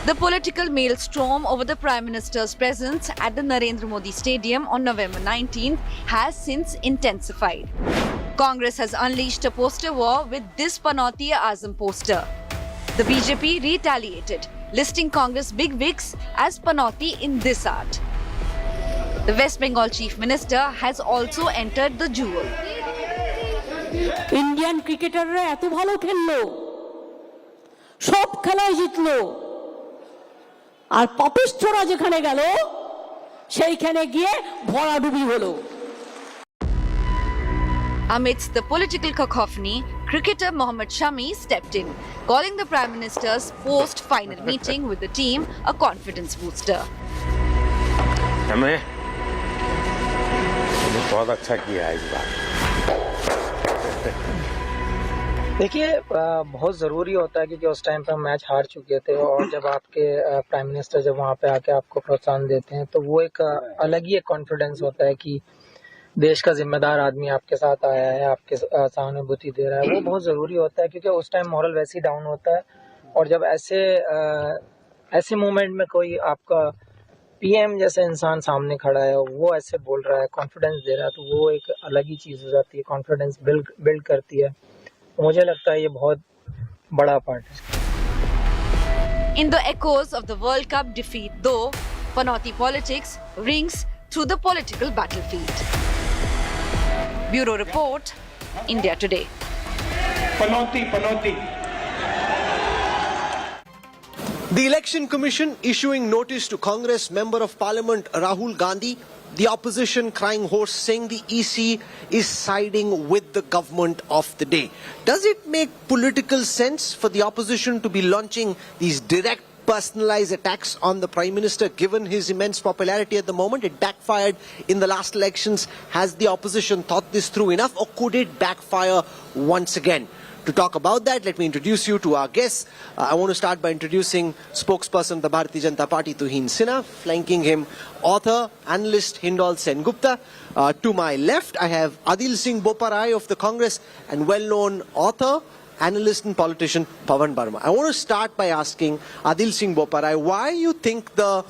The political maelstrom over the Prime Minister's presence at the Narendra Modi Stadium on November 19th has since intensified. Congress has unleashed a poster war with this Panauti Azam poster. The BJP retaliated, listing Congress bigwigs as Panauti in this art. The West Bengal Chief Minister has also entered the jewel. Indian ক্রিকেটাররা এত ভালো খেললো, সব খেলায় জিতলো, আর পাপিষ্ঠরা যেখানে গেল সেইখানে গিয়ে ভরাডুবি হলো। Amidst the political cacophony, cricketer Mohammad Shami stepped in, calling the Prime Minister's post-final meeting with the team a confidence booster. हमें बहुत अच्छा किया है इस बार। देखिए बहुत ज़रूरी होता है क्योंकि उस टाइम पे हम मैच हार चुके थे और जब आपके प्राइम मिनिस्टर जब वहाँ पे आके आपको प्रोत्साहन देते हैं तो वो एक अलग ही एक कॉन्फिडेंस होता है कि देश का जिम्मेदार आदमी आपके साथ आया है, आपके सहानुभूति दे रहा है। वो बहुत ज़रूरी होता है क्योंकि उस टाइम मॉरल वैसे ही डाउन होता है और जब ऐसे मोमेंट में कोई आपका पीएम जैसे इंसान सामने खड़ा है, वो ऐसे बोल रहा है, कॉन्फिडेंस दे रहा है, तो वो एक अलग ही चीज़ हो जाती है, कॉन्फिडेंस बिल्ड करती है। मुझे लगता है ये बहुत बड़ा पार्ट है। In the echoes of the World Cup defeat, though, Panauti politics rings through the political battlefield. Bureau Report, India Today. Panauti. The Election Commission issuing notice to Congress Member of Parliament Rahul Gandhi, the opposition crying hoarse saying the EC is siding with the government of the day. Does it make political sense for the opposition to be launching these direct personalized attacks on the Prime Minister given his immense popularity at the moment? It backfired in the last elections. Has the opposition thought this through enough, or could it backfire once again? To talk about that, let me introduce you to our guests. I want to start by introducing spokesperson of the Bharatiya Janata Party, Tuhin Sinha. Flanking him, author, analyst Hindal Sengupta. To my left, I have Adil Singh Boparai of the Congress and well-known author, analyst and politician Pawan Barma. I want to start by asking Adil Singh Boparai why you think the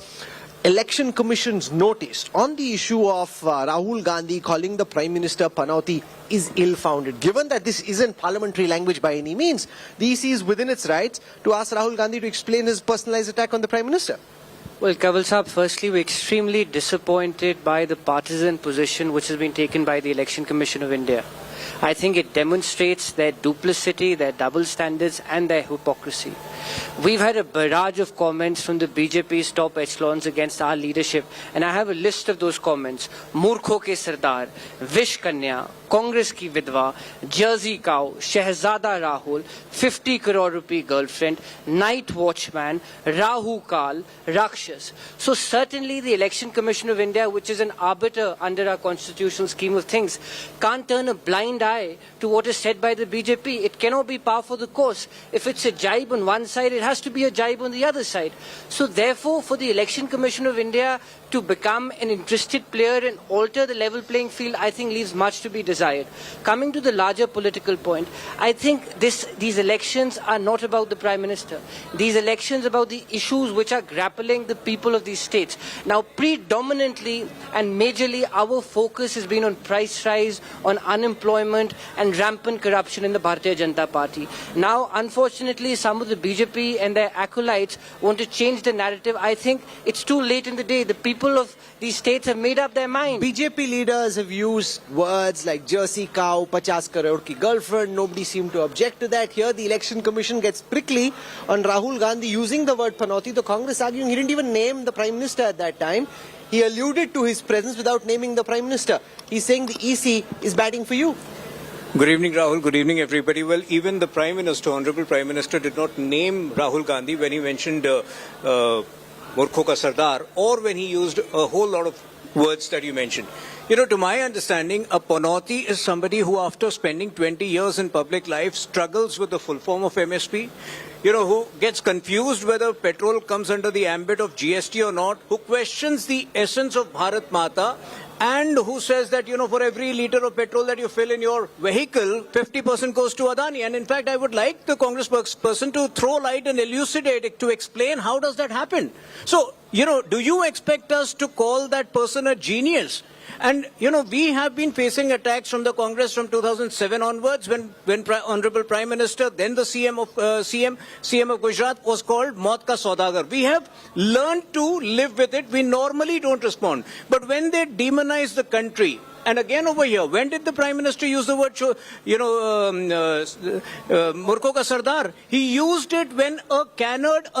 Election Commission's notice on the issue of Rahul Gandhi calling the Prime Minister Panauti is ill-founded. Given that this isn't parliamentary language by any means, the EC is within its rights to ask Rahul Gandhi to explain his personalized attack on the Prime Minister. Well, Kanwal Saab, firstly, we're extremely disappointed by the partisan position which has been taken by the Election Commission of India. I think it demonstrates their duplicity, their double standards and their hypocrisy. We've had a barrage of comments from the BJP's top echelons against our leadership, and I have a list of those comments. Murkho ke Sardar, Vish Kanya, Congress ki Vidwa, Jersey Cow, Shehzada Rahul, 50 crore rupee girlfriend, Night Watchman, Rahu Kal, Rakshas. So certainly the Election Commission of India, which is an arbiter under our constitutional scheme of things, can't turn a blind eye to what is said by the BJP. It cannot be par for the course. If it's a jibe on one side, it has to be a jibe on the other side. So therefore, for the Election Commission of India to become an interested player and alter the level playing field, I think leaves much to be desired. Coming to the larger political point, I think these elections are not about the Prime Minister. These elections are about the issues which are grappling the people of these states. Now, predominantly and majorly, our focus has been on price rise, on unemployment and rampant corruption in the Bharatiya Janata Party. Now, unfortunately, some of the BJP and their acolytes want to change the narrative. I think it's too late in the day. The people of these states have made up their mind. BJP leaders have used words like Jersey Cow, 50 crore ki girlfriend. Nobody seemed to object to that. Here, the Election Commission gets prickly on Rahul Gandhi using the word Panauti. The Congress arguing he didn't even name the Prime Minister at that time. He alluded to his presence without naming the Prime Minister. He's saying the EC is batting for you. Good evening, Rahul. Good evening, everybody. Well, even the Prime Minister, Honorable Prime Minister, did not name Rahul Gandhi when he mentioned Murkho ka Sardar, or when he used a whole lot of words that you mentioned. You know, to my understanding, a Panauti is somebody who, after spending 20 years in public life, struggles with the full form of MSP. You know, who gets confused whether petrol comes under the ambit of GST or not, who questions the essence of Bharat Mata and who says that, for every liter of petrol that you fill in your vehicle, 50% goes to Adani. And in fact, I would like the Congress person to throw light and elucidate it, to explain how does that happen. So, do you expect us to call that person a genius? And, we have been facing attacks from the Congress from 2007 onwards when Honorable Prime Minister, then the CM of Gujarat was called Maut Ka Saudagar. We have learned to live with it. We normally don't respond. But when they demonize the country, and again over here, when did the Prime Minister use the word, Murko Ka Sardar? He used it when a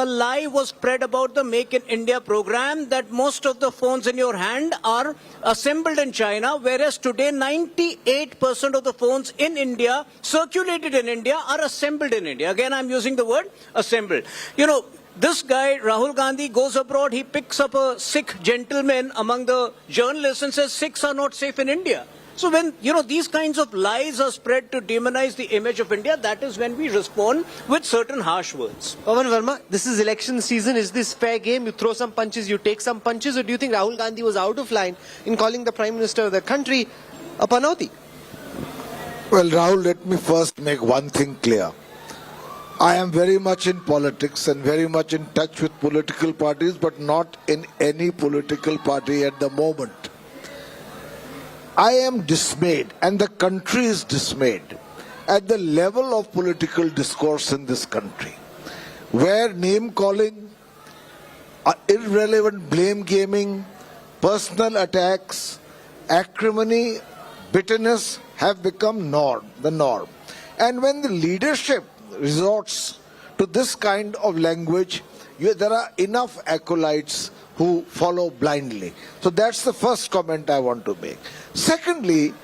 lie was spread about the Make in India program, that most of the phones in your hand are assembled in China, whereas today 98% of the phones in India, circulated in India, are assembled in India. Again, I'm using the word assembled. This guy, Rahul Gandhi, goes abroad, he picks up a Sikh gentleman among the journalists and says Sikhs are not safe in India. So when, these kinds of lies are spread to demonize the image of India, that is when we respond with certain harsh words. Pawan Verma, this is election season. Is this fair game? You throw some punches, you take some punches, or do you think Rahul Gandhi was out of line in calling the Prime Minister of the country a Panauti? Well, Rahul, let me first make one thing clear. I am very much in politics and very much in touch with political parties, but not in any political party at the moment. I am dismayed, and the country is dismayed, at the level of political discourse in this country, where name-calling, irrelevant blame-gaming, personal attacks, acrimony, bitterness have become the norm. And when the leadership resorts to this kind of language, there are enough acolytes who follow blindly. So that's the first comment I want to make. Secondly,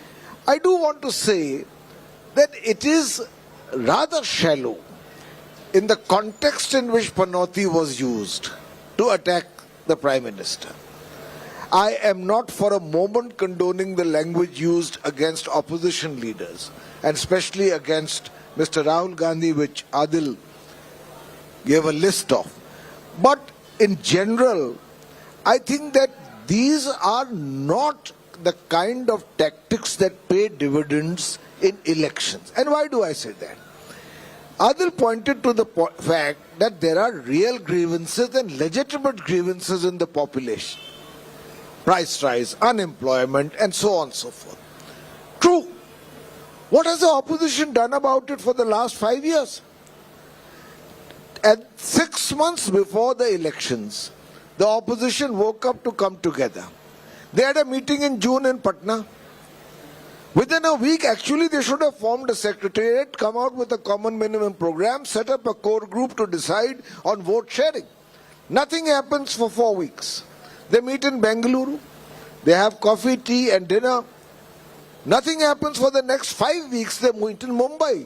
I do want to say that it is rather shallow in the context in which Panauti was used to attack the Prime Minister. I am not for a moment condoning the language used against opposition leaders, and especially against Mr. Rahul Gandhi, which Adil gave a list of. But in general, I think that these are not the kind of tactics that pay dividends in elections. And why do I say that? Adil pointed to the fact that there are real grievances and legitimate grievances in the population. Price rise, unemployment, and so on and so forth. True. What has the opposition done about it for the last 5 years? At 6 months before the elections, the opposition woke up to come together. They had a meeting in June in Patna. Within a week, actually, they should have formed a secretariat, come out with a common minimum program, set up a core group to decide on vote sharing. Nothing happens for 4 weeks. They meet in Bengaluru. They have coffee, tea, and dinner. Nothing happens for the next 5 weeks. They meet in Mumbai.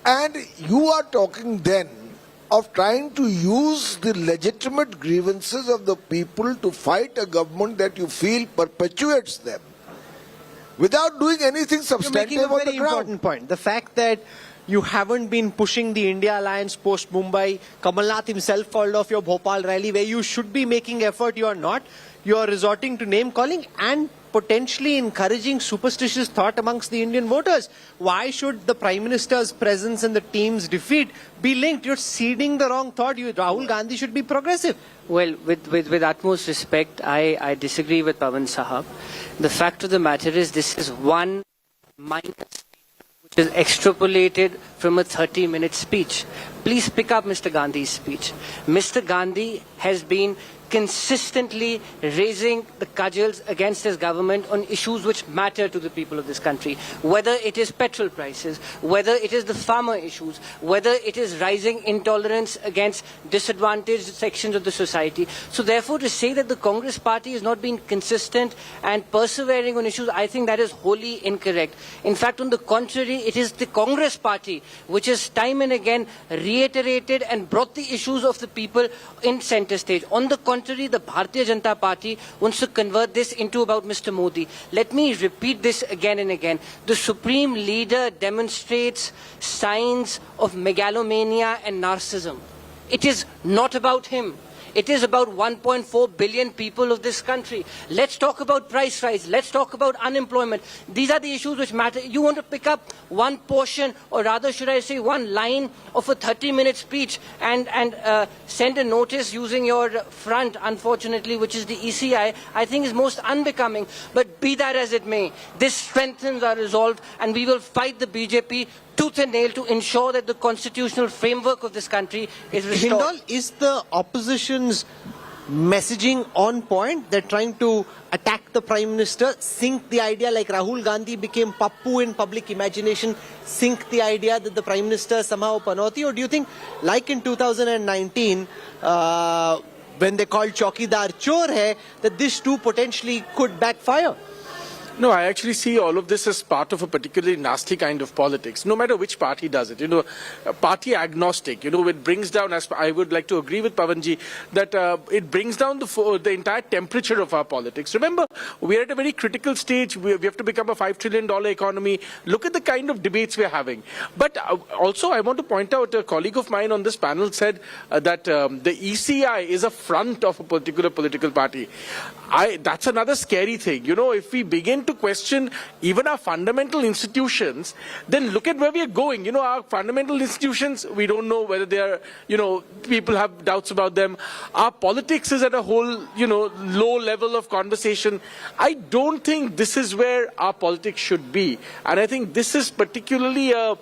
And you are talking then of trying to use the legitimate grievances of the people to fight a government that you feel perpetuates them, without doing anything substantive You're making a on very the ground. important point. The fact that you haven't been pushing the India alliance post Mumbai. Kamal Nath himself called off your Bhopal rally, where you should be making effort, you are not. You are resorting to name calling and potentially encouraging superstitious thought amongst the Indian voters. Why should the Prime Minister's presence and the team's defeat be linked? You're seeding the wrong thought. Rahul Gandhi should be progressive. Well, with utmost respect, I disagree with Pawan Sahab. The fact of the matter is this is one minor which is extrapolated from a 30-minute speech. Please pick up Mr. Gandhi's speech. Mr. Gandhi has been consistently raising the cudgels against his government on issues which matter to the people of this country. Whether it is petrol prices, whether it is the farmer issues, whether it is rising intolerance against disadvantaged sections of the society. So therefore, to say that the Congress party is not being consistent and persevering on issues, I think that is wholly incorrect. In fact, on the contrary, it is the Congress party which has time and again reiterated and brought the issues of the people in center stage. On the contrary, the Bharatiya Janata Party wants to convert this into about Mr. Modi. Let me repeat this again and again. The Supreme Leader demonstrates signs of megalomania and narcissism. It is not about him. It is about 1.4 billion people of this country. Let's talk about price rise. Let's talk about unemployment. These are the issues which matter. You want to pick up one portion, or rather should I say one line of a 30-minute speech and send a notice using your front, unfortunately, which is the ECI, I think is most unbecoming. But be that as it may, this strengthens our resolve, and we will fight the BJP tooth and nail to ensure that the constitutional framework of this country is restored. Hindal, is the opposition's messaging on point? They're trying to attack the Prime Minister, sink the idea like Rahul Gandhi became Pappu in public imagination, sink the idea that the Prime Minister is somehow Panauti? Or do you think, like in 2019, when they called Chaukidar Chor hai, that this too potentially could backfire? No, I actually see all of this as part of a particularly nasty kind of politics, no matter which party does it. Party agnostic, it brings down, as I would like to agree with Pavanji, that it brings down the entire temperature of our politics. Remember, we're at a very critical stage. We have to become a $5 trillion economy. Look at the kind of debates we're having. But also, I want to point out, a colleague of mine on this panel said that the ECI is a front of a particular political party. That's another scary thing. If we begin to question even our fundamental institutions, then look at where we are going. Our fundamental institutions, we don't know whether they are, people have doubts about them. Our politics is at a whole, low level of conversation. I don't think this is where our politics should be. And I think this is particularly a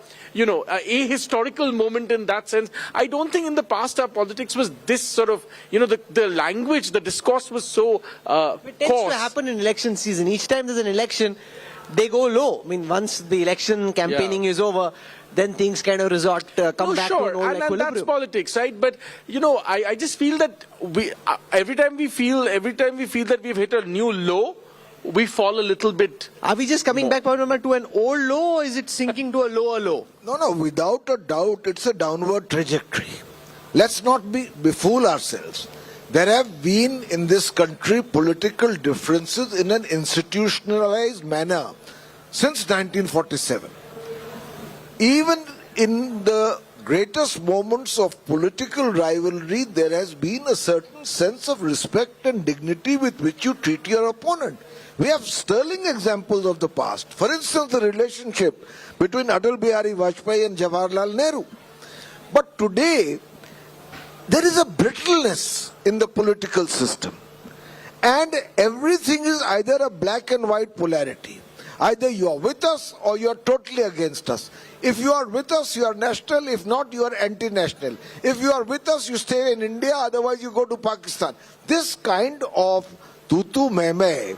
historical moment in that sense. I don't think in the past our politics was this sort of, the language, the discourse was so It tends to happen in election season. Each time there's an election, they go low. I mean, once the election campaigning is over, then things kind of come back to an old equilibrium. And that's politics, right? But, I just feel that every time we feel that we've hit a new low, we fall a little bit. Are we just coming back, to an old low, or is it sinking to a lower low? No, without a doubt, it's a downward trajectory. Let's not befool ourselves. There have been in this country political differences in an institutionalized manner since 1947. Even in the greatest moments of political rivalry, there has been a certain sense of respect and dignity with which you treat your opponent. We have sterling examples of the past. For instance, the relationship between Atal Bihari Vajpayee and Jawaharlal Nehru. But today, there is a brittleness in the political system. And everything is either a black and white polarity. Either you are with us or you are totally against us. If you are with us, you are national. If not, you are anti-national. If you are with us, you stay in India. Otherwise, you go to Pakistan. This kind of tutu meme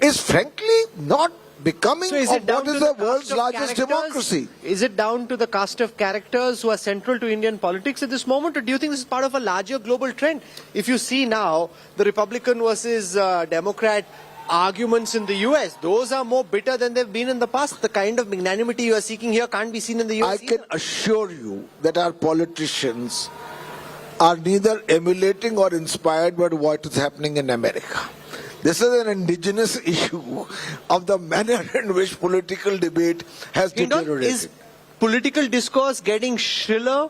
is frankly not becoming of what is the world's largest democracy. Is it down to the cast of characters who are central to Indian politics at this moment, or do you think this is part of a larger global trend? If you see now the Republican versus Democrat arguments in the US, those are more bitter than they've been in the past. The kind of magnanimity you are seeking here can't be seen in the US I can assure you that our politicians are neither emulating or inspired by what is happening in America. This is an indigenous issue of the manner in which political debate has deteriorated. Is political discourse getting shriller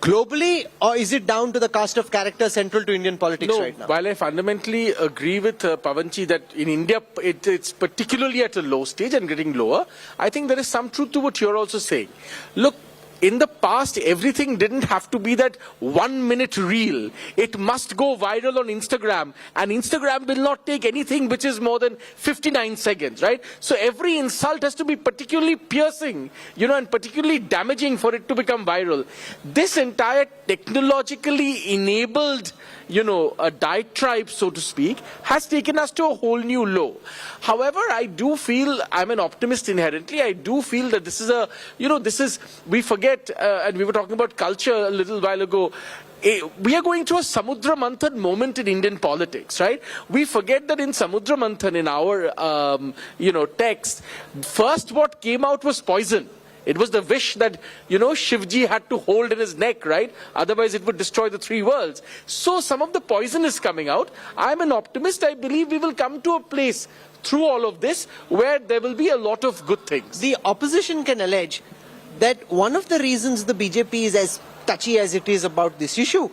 globally, or is it down to the cast of characters central to Indian politics right now? While I fundamentally agree with Pavanji that in India it's particularly at a low stage and getting lower, I think there is some truth to what you're also saying. Look, in the past, everything didn't have to be that 1 minute reel. It must go viral on Instagram, and Instagram will not take anything which is more than 59 seconds, right? So every insult has to be particularly piercing, and particularly damaging for it to become viral. This entire technologically enabled, a diatribe, so to speak, has taken us to a whole new low. However, I do feel, I'm an optimist inherently, I do feel that this is, we forget, and we were talking about culture a little while ago, we are going through a Samudra Manthan moment in Indian politics, right? We forget that in Samudra Manthan, in our, text, first what came out was poison. It was the wish that, Shivji had to hold in his neck, right? Otherwise it would destroy the three worlds. So some of the poison is coming out. I'm an optimist. I believe we will come to a place through all of this where there will be a lot of good things. The opposition can allege that one of the reasons the BJP is as touchy as it is about this issue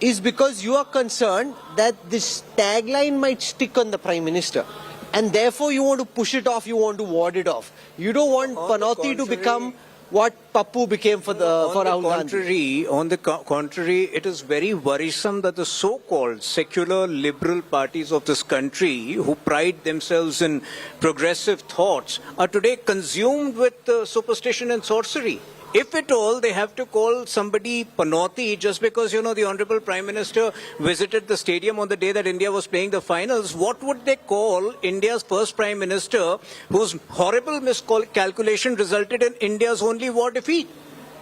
is because you are concerned that this tagline might stick on the Prime Minister. And therefore you want to push it off, you want to ward it off. You don't want Panauti to become what Pappu became for Rahul Gandhi. On the contrary, it is very worrisome that the so-called secular liberal parties of this country, who pride themselves in progressive thoughts, are today consumed with superstition and sorcery. If at all, they have to call somebody Panauti just because, the Honorable Prime Minister visited the stadium on the day that India was playing the finals. What would they call India's first Prime Minister whose horrible miscalculation resulted in India's only war defeat?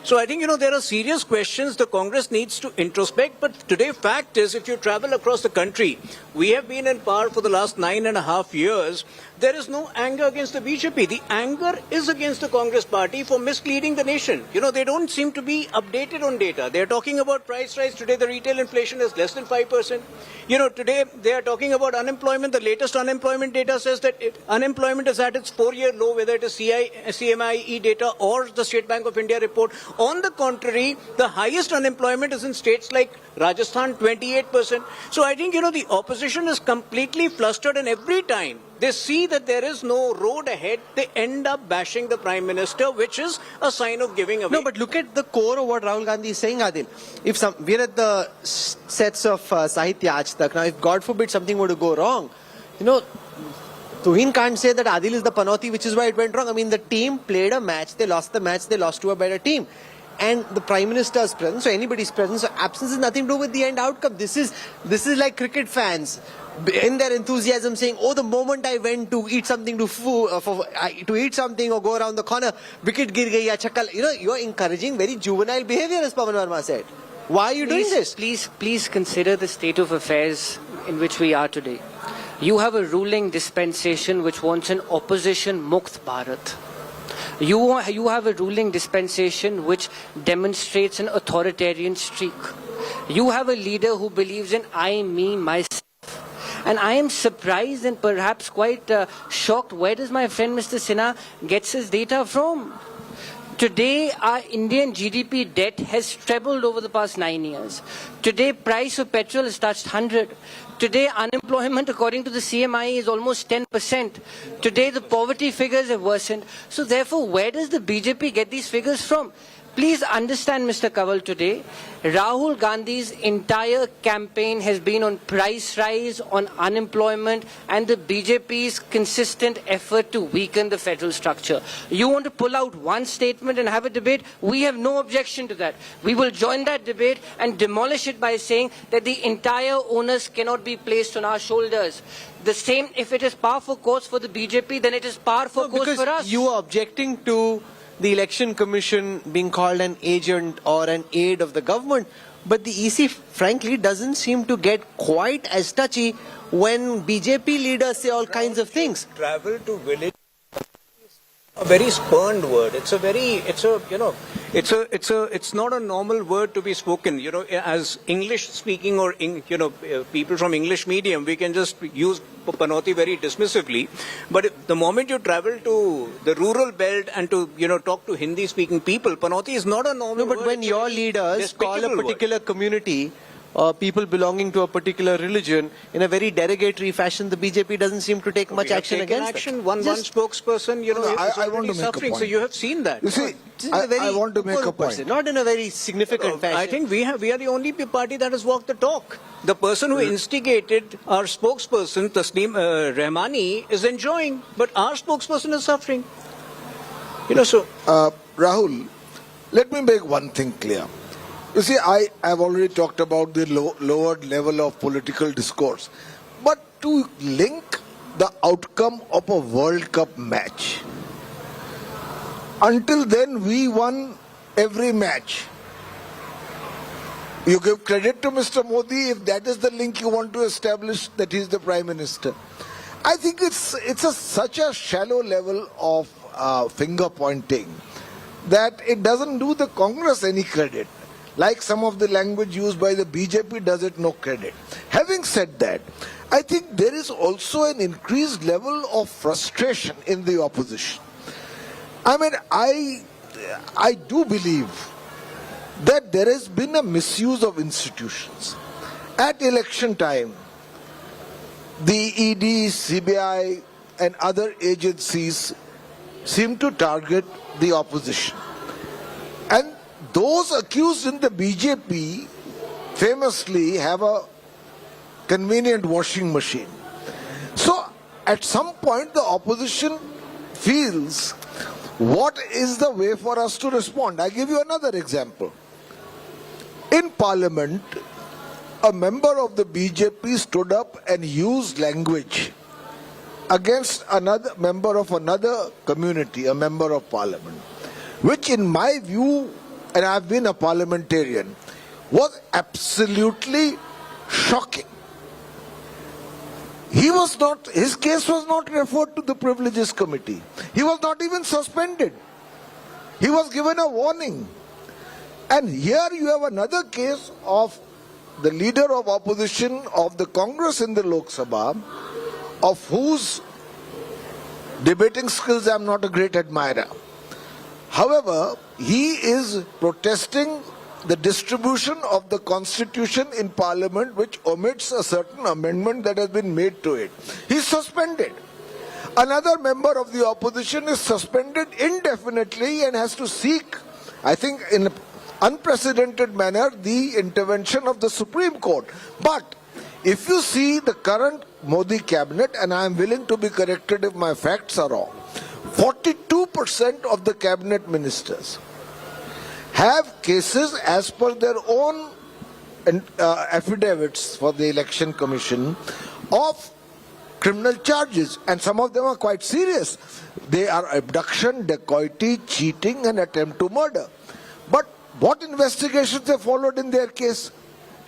So I think, there are serious questions the Congress needs to introspect. But today, fact is, if you travel across the country, we have been in power for the last 9.5 years. There is no anger against the BJP. The anger is against the Congress party for misleading the nation. They don't seem to be updated on data. They're talking about price rise. Today, the retail inflation is less than 5%. Today, they are talking about unemployment. The latest unemployment data says that unemployment is at its 4-year low, whether it is CMIE data or the State Bank of India report. On the contrary, the highest unemployment is in states like Rajasthan, 28%. So I think, the opposition is completely flustered, and every time they see that there is no road ahead, they end up bashing the Prime Minister, which is a sign of giving away. No, but look at the core of what Rahul Gandhi is saying, Adil. We're at the sets of Sahitya Aaj Tak. Now, if God forbid something were to go wrong, Tuhin can't say that Adil is the Panauti, which is why it went wrong. I mean, the team played a match, they lost the match, they lost to a better team. And the Prime Minister's presence, or anybody's presence or absence, has nothing to do with the end outcome. This is like cricket fans in their enthusiasm saying, oh, the moment I went to eat something to eat something or go around the corner, wicket gir gayi, chakal. You are encouraging very juvenile behavior, as Pawan Verma said. Why are you doing this? Please consider the state of affairs in which we are today. You have a ruling dispensation which wants an opposition Mukt Bharat. You have a ruling dispensation which demonstrates an authoritarian streak. You have a leader who believes in I, me, myself. And I am surprised and perhaps quite shocked. Where does my friend Mr. Sinha gets his data from? Today, our Indian GDP debt has trebled over the past 9 years. Today, price of petrol has touched 100. Today, unemployment, according to the CMI, is almost 10%. Today, the poverty figures have worsened. So therefore, where does the BJP get these figures from? Please understand, Mr. Kanwal, today, Rahul Gandhi's entire campaign has been on price rise, on unemployment, and the BJP's consistent effort to weaken the federal structure. You want to pull out one statement and have a debate? We have no objection to that. We will join that debate and demolish it by saying that the entire onus cannot be placed on our shoulders. The same, if it is par for course for the BJP, then it is par for course for us. You are objecting to the Election Commission being called an agent or an aid of the government. But the EC, frankly, doesn't seem to get quite as touchy when BJP leaders say all kinds of things. Travel to village. A very spurned word. It's not a normal word to be spoken. As English speaking or people from English medium, we can just use Panauti very dismissively. But the moment you travel to the rural belt and to talk to Hindi speaking people, Panauti is not a normal word. No, but when your leaders call a particular community people belonging to a particular religion in a very derogatory fashion, the BJP doesn't seem to take much action against it. One spokesperson, I want to make suffering. a point. So you have seen that. You see, I want to make a point. Not in a very significant fashion. I think we are the only party that has walked the talk. The person who instigated our spokesperson, Tasneem Rahmani, is enjoying, but our spokesperson is suffering. Rahul, let me make one thing clear. You see, I have already talked about the lowered level of political discourse. But to link the outcome of a World Cup match, until then we won every match. You give credit to Mr. Modi if that is the link you want to establish, that he is the Prime Minister. I think it's such a shallow level of finger pointing that it doesn't do the Congress any credit. Like some of the language used by the BJP does it no credit. Having said that, I think there is also an increased level of frustration in the opposition. I mean, I do believe that there has been a misuse of institutions. At election time, the ED, CBI and other agencies seem to target the opposition. And those accused in the BJP famously have a convenient washing machine. So at some point the opposition feels, what is the way for us to respond? I give you another example. In Parliament, a member of the BJP stood up and used language against another member of another community, a member of Parliament, which in my view, and I've been a parliamentarian, was absolutely shocking. His case was not referred to the Privileges Committee. He was not even suspended. He was given a warning. And here you have another case of the leader of opposition of the Congress in the Lok Sabha, of whose debating skills I am not a great admirer. However, he is protesting the distribution of the constitution in Parliament, which omits a certain amendment that has been made to it. He is suspended. Another member of the opposition is suspended indefinitely and has to seek, I think in an unprecedented manner, the intervention of the Supreme Court. But if you see the current Modi cabinet, and I am willing to be corrected if my facts are wrong, 42% of the cabinet ministers have cases as per their own affidavits for the Election Commission of criminal charges, and some of them are quite serious. They are abduction, dacoity, cheating and attempt to murder. But what investigations have followed in their case?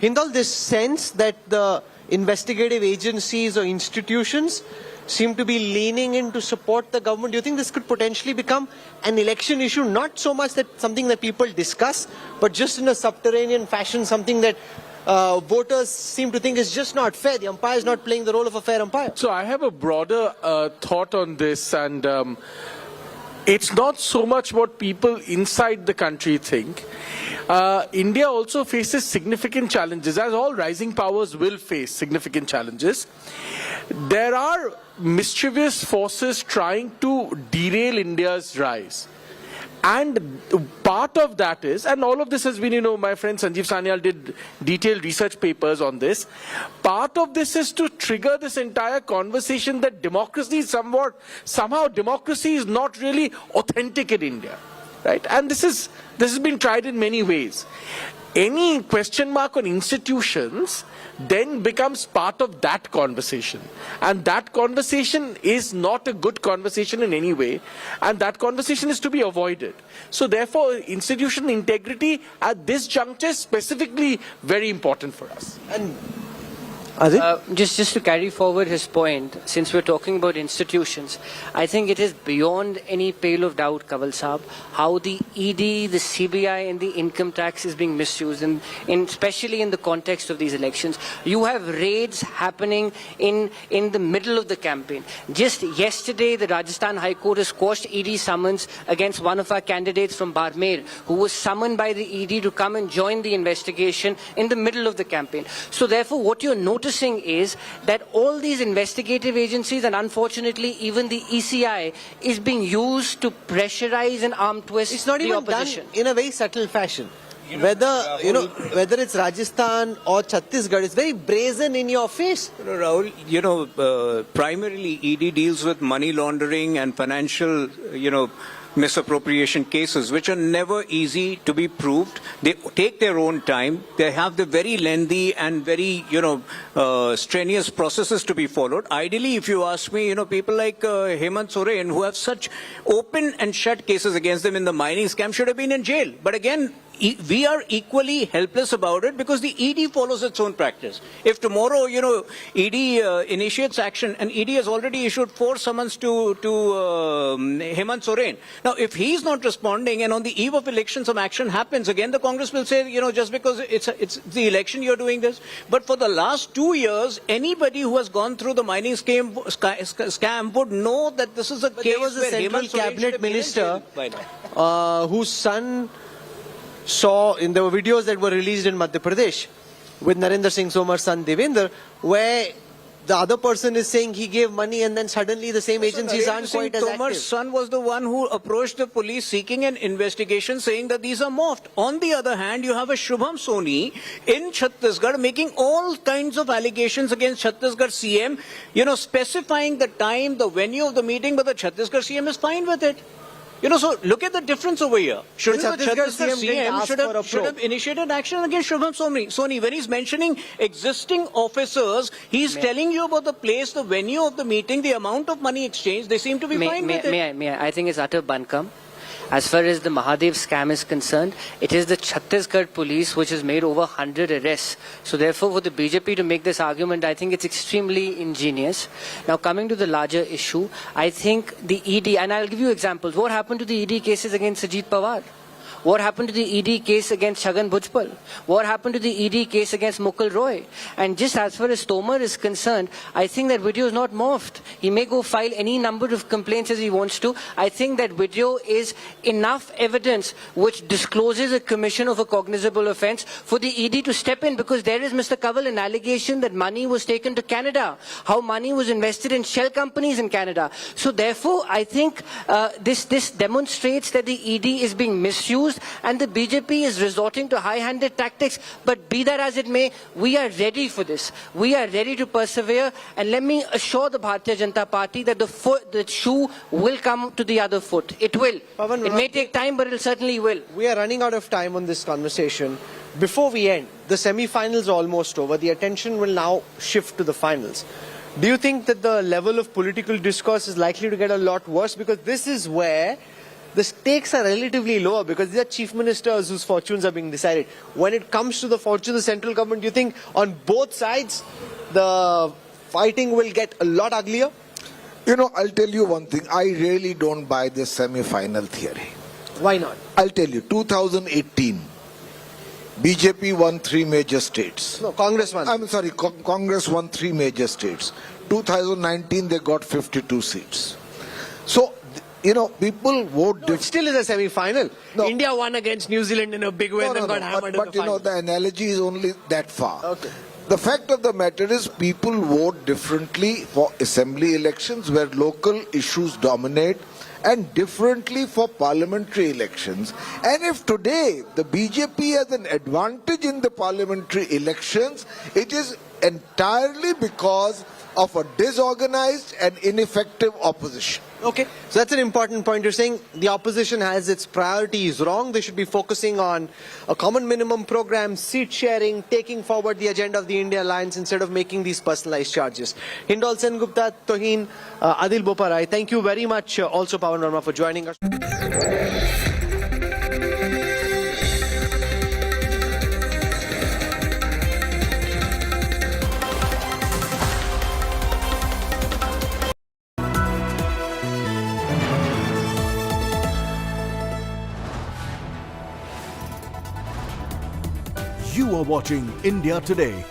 Hindal, this sense that the investigative agencies or institutions seem to be leaning in to support the government, do you think this could potentially become an election issue? Not so much that something that people discuss, but just in a subterranean fashion, something that voters seem to think is just not fair. The umpire is not playing the role of a fair umpire. So I have a broader thought on this, and it's not so much what people inside the country think. India also faces significant challenges, as all rising powers will face significant challenges. There are mischievous forces trying to derail India's rise. And part of that is, and all of this has been, my friend Sanjeev Sanyal did detailed research papers on this. Part of this is to trigger this entire conversation that democracy is somehow democracy is not really authentic in India, right? And this has been tried in many ways. Any question mark on institutions then becomes part of that conversation. And that conversation is not a good conversation in any way. And that conversation is to be avoided. So therefore, institutional integrity at this juncture is specifically very important for us. And just to carry forward his point, since we're talking about institutions, I think it is beyond any pale of doubt, Kanwal Saab, how the ED, the CBI and the income tax is being misused, and especially in the context of these elections. You have raids happening in the middle of the campaign. Just yesterday, the Rajasthan High Court has quashed ED summons against one of our candidates from Barmer, who was summoned by the ED to come and join the investigation in the middle of the campaign. So therefore, what you're noticing is that all these investigative agencies, and unfortunately even the ECI, is being used to pressurize and arm twist it's not the even opposition. done in a very subtle fashion. Whether it's Rajasthan or Chhattisgarh, it's very brazen in your face. Rahul, primarily ED deals with money laundering and financial, misappropriation cases, which are never easy to be proved. They take their own time. They have the very lengthy and very, strenuous processes to be followed. Ideally, if you ask me, people like Hemant Soren, who have such open and shut cases against them in the mining scam, should have been in jail. But again, we are equally helpless about it because the ED follows its own practice. If tomorrow, ED initiates action, and ED has already issued 4 summons to Hemant Soren. Now, if he's not responding and on the eve of election some action happens, again the Congress will say, just because it's the election you're doing this. But for the last 2 years, anybody who has gone through the mining scam would know that this is a case There was a where central Hemant Soren cabinet should have been in minister jail. whose son there were videos that were released in Madhya Pradesh, with Narendra Singh Tomar's son Devendra, where the other person is saying he gave money and then suddenly the same agencies aren't quite as Tomar's active. son was the one who approached the police seeking an investigation saying that these are morphed. On the other hand, you have a Shubham Soni in Chhattisgarh making all kinds of allegations against Chhattisgarh CM, specifying the time, the venue of the meeting, but the Chhattisgarh CM is fine with it. So look at the difference over here. Shouldn't the Chhattisgarh CM should have initiated action against Shubham Soni? When he's mentioning existing officers, he's telling you about the place, the venue of the meeting, the amount of money exchanged. They seem to be fine with it. May I think it's utter buncombe. As far as the Mahadev scam is concerned, it is the Chhattisgarh police which has made over 100 arrests. So therefore, for the BJP to make this argument, I think it's extremely ingenious. Now, coming to the larger issue, I think the ED, and I'll give you examples. What happened to the ED cases against Ajit Pawar? What happened to the ED case against Chhagan Bhujbal? What happened to the ED case against Mukul Roy? And just as far as Tomar is concerned, I think that video is not morphed. He may go file any number of complaints as he wants to. I think that video is enough evidence which discloses a commission of a cognizable offence for the ED to step in, because there is, Mr. Kanwal, an allegation that money was taken to Canada, how money was invested in shell companies in Canada. So therefore, I think this demonstrates that the ED is being misused and the BJP is resorting to high-handed tactics. But be that as it may, we are ready for this. We are ready to persevere. And let me assure the Bharatiya Janata Party that the shoe will come to the other foot. It will. Pavan, it may take time, but it certainly will. We are running out of time on this conversation. Before we end, the semi-finals are almost over. The attention will now shift to the finals. Do you think that the level of political discourse is likely to get a lot worse? Because this is where the stakes are relatively lower, because these are chief ministers whose fortunes are being decided. When it comes to the fortune of the central government, do you think on both sides the fighting will get a lot uglier? I'll tell you one thing. I really don't buy this semi-final theory. Why not? I'll tell you. 2018, BJP won 3 major states. No, Congress won. I'm sorry, Congress won 3 major states. 2019, they got 52 seats. So, people vote. No, it still is a semi-final. No. India won against New Zealand in a big way and then got hammered in the final. The analogy is only that far. Okay. The fact of the matter is people vote differently for assembly elections where local issues dominate, and differently for parliamentary elections. And if today the BJP has an advantage in the parliamentary elections, it is entirely because of a disorganized and ineffective opposition. Okay, so that's an important point. You're saying the opposition has its priorities wrong. They should be focusing on a common minimum program, seat sharing, taking forward the agenda of the India Alliance instead of making these personalized charges. Hindal Sen Gupta, Tohin, Adil Boparai, thank you very much. Also, Pawan Verma, for joining us. You are watching India Today,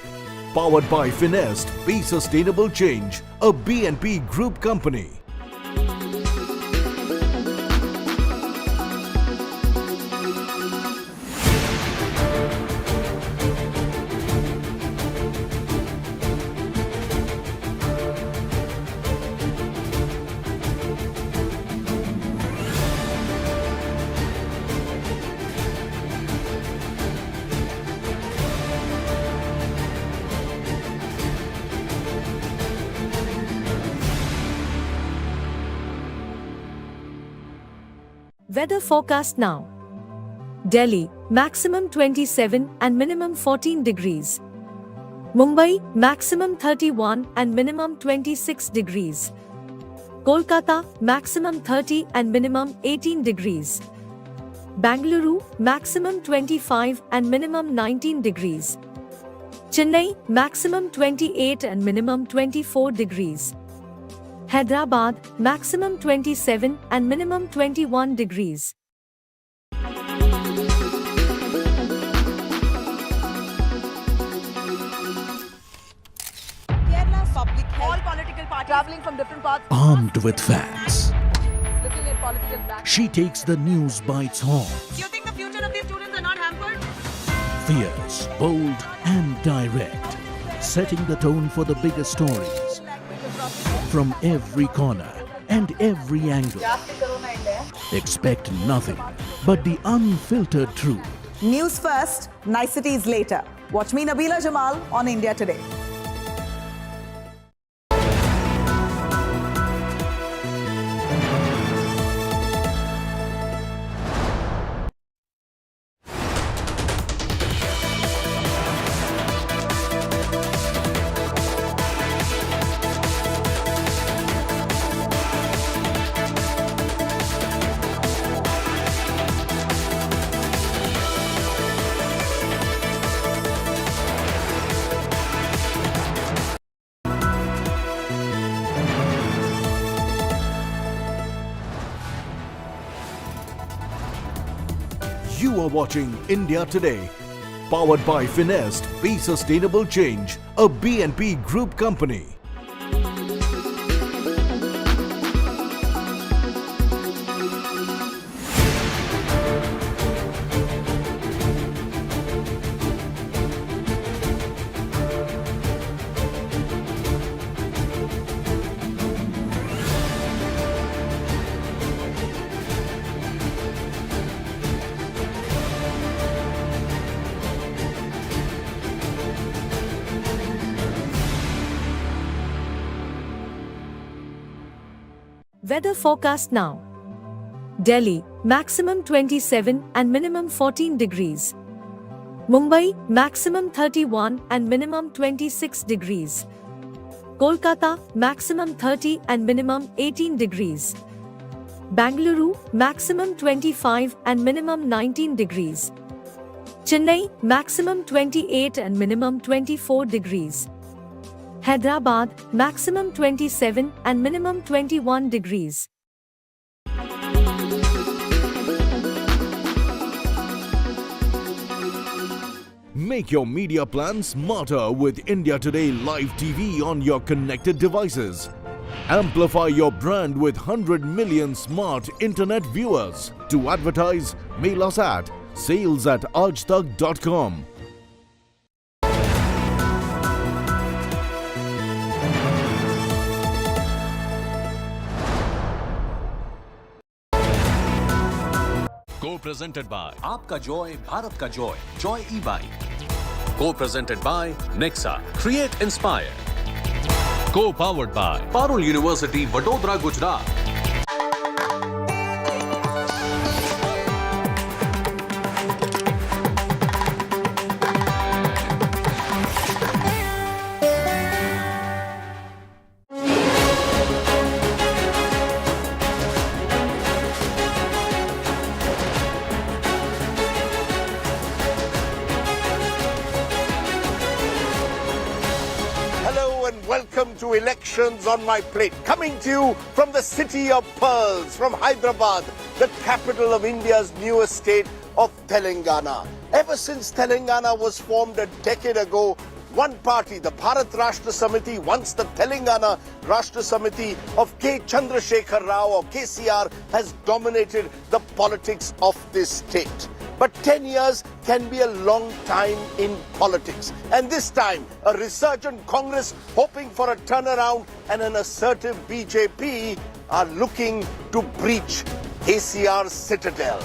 powered by Finest, Be Sustainable Change, a BNP Group company. Weather forecast now. Delhi, maximum 27 and minimum 14 degrees. Mumbai, maximum 31 and minimum 26 degrees. Kolkata, maximum 30 and minimum 18 degrees. Bangalore, maximum 25 and minimum 19 degrees. Chennai, maximum 28 and minimum 24 degrees. Hyderabad, maximum 27 and minimum 21 degrees. Kerala's public health. All political parties traveling from different parts. Armed with facts, Looking at political back. she takes the news by its horns. Do you think the future of these students are not hampered? Fierce, bold and direct, setting the tone for the biggest stories. From every corner and every angle. Expect nothing but the unfiltered truth. News first, niceties later. Watch me, Nabila Jamal, on India Today. You are watching India Today, powered by Finest, Be Sustainable Change, a BNP Group company. Weather forecast now. Delhi, maximum 27 and minimum 14 degrees. Mumbai, maximum 31 and minimum 26 degrees. Kolkata, maximum 30 and minimum 18 degrees. Bangalore, maximum 25 and minimum 19 degrees. Chennai, maximum 28 and minimum 24 degrees. Hyderabad, maximum 27 and minimum 21 degrees. Make your media plan smarter with India Today Live TV on your connected devices. Amplify your brand with 100 million smart internet viewers. To advertise, mail us at sales@aajtak.com. Co-presented by Aapka Joy, Bharat Ka Joy, Joy E-Bike. Co-presented by Nexa, Create Inspire. Co-powered by Parul University, Vadodara, Gujarat. Welcome to Elections on My Plate, coming to you from the city of pearls, from Hyderabad, the capital of India's newest state of Telangana. Ever since Telangana was formed a decade ago, one party, the Bharat Rashtra Samiti, once the Telangana Rashtra Samiti of K. Chandrasekhar Rao or KCR, has dominated the politics of this state. But 10 years can be a long time in politics. And this time, a resurgent Congress hoping for a turnaround and an assertive BJP are looking to breach KCR's citadel.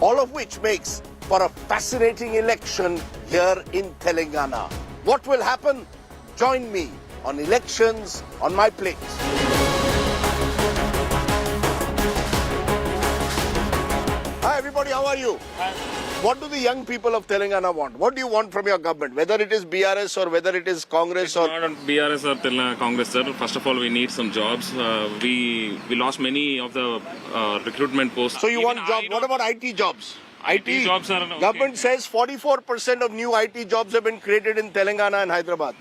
All of which makes for a fascinating election here in Telangana. What will happen? Join me on Elections on My Plate. Hi everybody, how are you? Hi. What do the young people of Telangana want? What do you want from your government? Whether it is BRS or whether it is Congress it's or... not BRS or Congress, sir. First of all, we need some jobs. We lost many of the recruitment posts. So you want jobs? What about IT jobs? IT jobs are okay. Government says 44% of new IT jobs have been created in Telangana and Hyderabad.